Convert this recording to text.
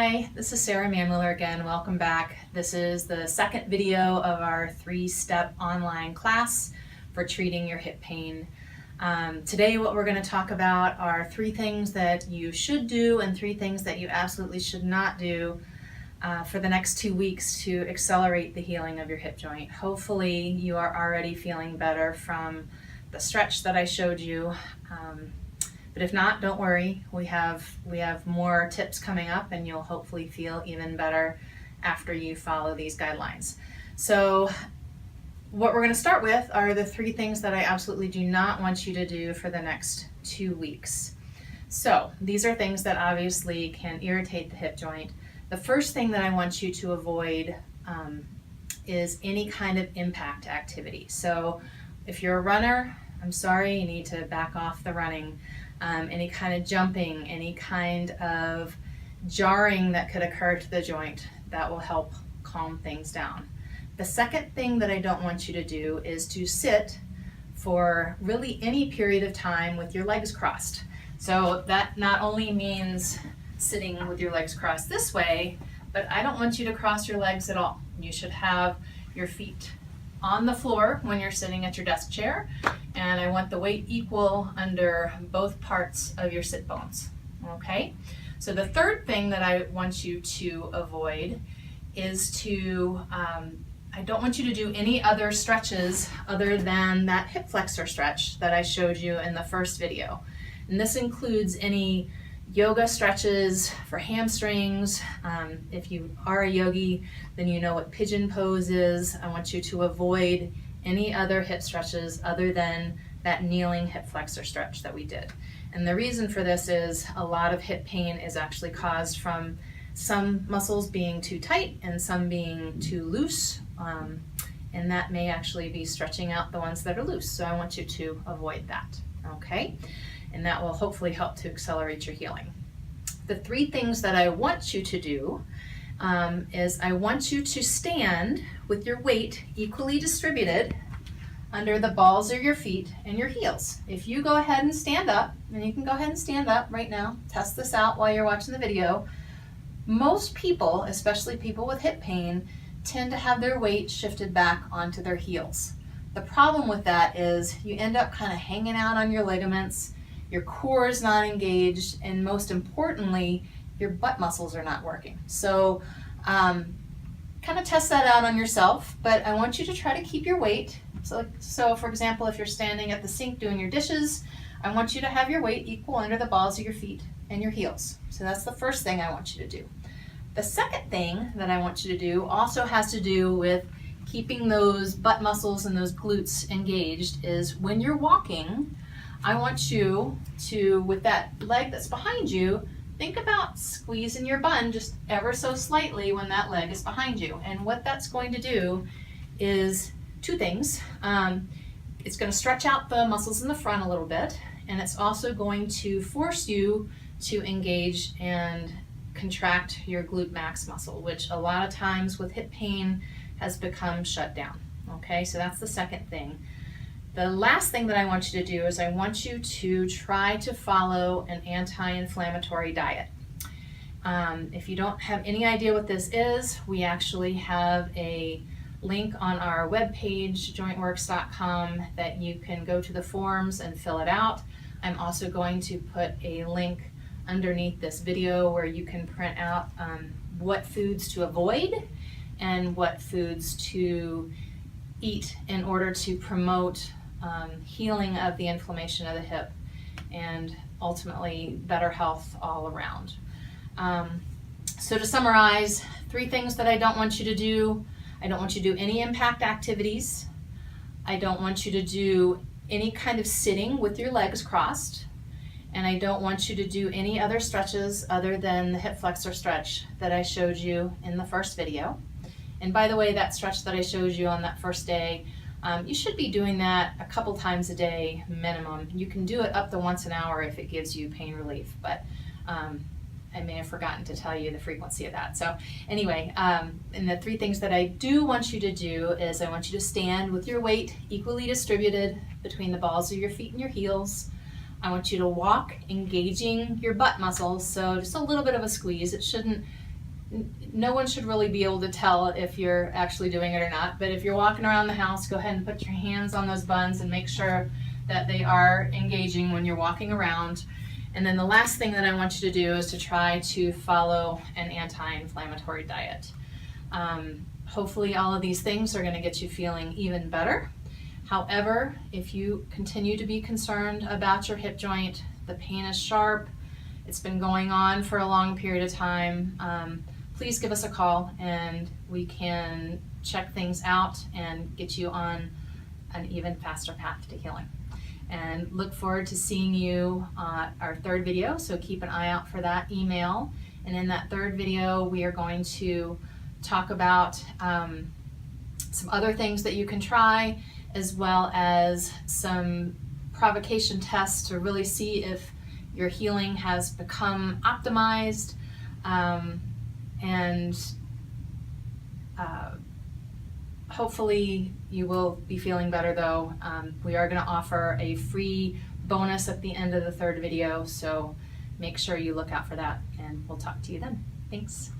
Hi, this is Sarah Manwiller again. Welcome back. This is the second video of our 3-step online class for treating your hip pain. Today what we're going to talk about are 3 things that you should do and 3 things that you absolutely should not do for the next 2 weeks to accelerate the healing of your hip joint. Hopefully you are already feeling better from the stretch that I showed you. But if not, don't worry. We have more tips coming up and you'll hopefully feel even better after you follow these guidelines. So what we're going to start with are the 3 things that I absolutely do not want you to do for the next 2 weeks. So these are things that obviously can irritate the hip joint. The first thing that I want you to avoid is any kind of impact activity. So if you're a runner, I'm sorry, you need to back off the running. Any kind of jumping, any kind of jarring that could occur to the joint, that will help calm things down. The second thing that I don't want you to do is to sit for really any period of time with your legs crossed. So that not only means sitting with your legs crossed this way, but I don't want you to cross your legs at all. You should have your feet on the floor when you're sitting at your desk chair, and I want the weight equal under both parts of your sit bones. Okay? So the third thing that I want you to avoid is I don't want you to do any other stretches other than that hip flexor stretch that I showed you in the first video. And this includes any yoga stretches for hamstrings. If you are a yogi, then you know what pigeon pose is. I want you to avoid any other hip stretches other than that kneeling hip flexor stretch that we did. And the reason for this is a lot of hip pain is actually caused from some muscles being too tight and some being too loose. And that may actually be stretching out the ones that are loose. So I want you to avoid that, okay? And that will hopefully help to accelerate your healing. The 3 things that I want you to do is I want you to stand with your weight equally distributed under the balls of your feet and your heels. If you go ahead and stand up, and you can go ahead and stand up right now, test this out while you're watching the video. Most people, especially people with hip pain, tend to have their weight shifted back onto their heels. The problem with that is you end up kind of hanging out on your ligaments, your core is not engaged, and most importantly, your butt muscles are not working. So kind of test that out on yourself, but I want you to try to keep your weight. So for example, if you're standing at the sink doing your dishes, I want you to have your weight equal under the balls of your feet and your heels. So that's the first thing I want you to do. The second thing that I want you to do also has to do with keeping those butt muscles and those glutes engaged. Is when you're walking, I want you to, with that leg that's behind you, think about squeezing your bun just ever so slightly when that leg is behind you. And what that's going to do is 2 things. It's going to stretch out the muscles in the front a little bit, and it's also going to force you to engage and contract your glute max muscle, which a lot of times with hip pain has become shut down. Okay, so that's the second thing. The last thing that I want you to do is I want you to try to follow an anti-inflammatory diet. If you don't have any idea what this is, we actually have a link on our webpage, jointworx.com, that you can go to the forms and fill it out. I'm also going to put a link underneath this video where you can print out what foods to avoid and what foods to eat in order to promote healing of the inflammation of the hip and ultimately better health all around. So to summarize, 3 things that I don't want you to do. I don't want you to do any impact activities. I don't want you to do any kind of sitting with your legs crossed. And I don't want you to do any other stretches other than the hip flexor stretch that I showed you in the first video. And by the way, that stretch that I showed you on that first day, you should be doing that a couple times a day minimum. You can do it up to once an hour if it gives you pain relief, but I may have forgotten to tell you the frequency of that. So anyway, and the 3 things that I do want you to do is I want you to stand with your weight equally distributed between the balls of your feet and your heels. I want you to walk engaging your butt muscles, so just a little bit of a squeeze. It shouldn't no one should really be able to tell if you're actually doing it or not, but if you're walking around the house, go ahead and put your hands on those buns and make sure that they are engaging when you're walking around. And then the last thing that I want you to do is to try to follow an anti-inflammatory diet. Hopefully all of these things are going to get you feeling even better. However, if you continue to be concerned about your hip joint, the pain is sharp, it's been going on for a long period of time, please give us a call and we can check things out and get you on an even faster path to healing. And look forward to seeing you on our third video, so keep an eye out for that email. And in that third video, we are going to talk about some other things that you can try, as well as some provocation tests to really see if your healing has become optimized, and hopefully you will be feeling better though. We are going to offer a free bonus at the end of the third video, so make sure you look out for that, and we'll talk to you then. Thanks.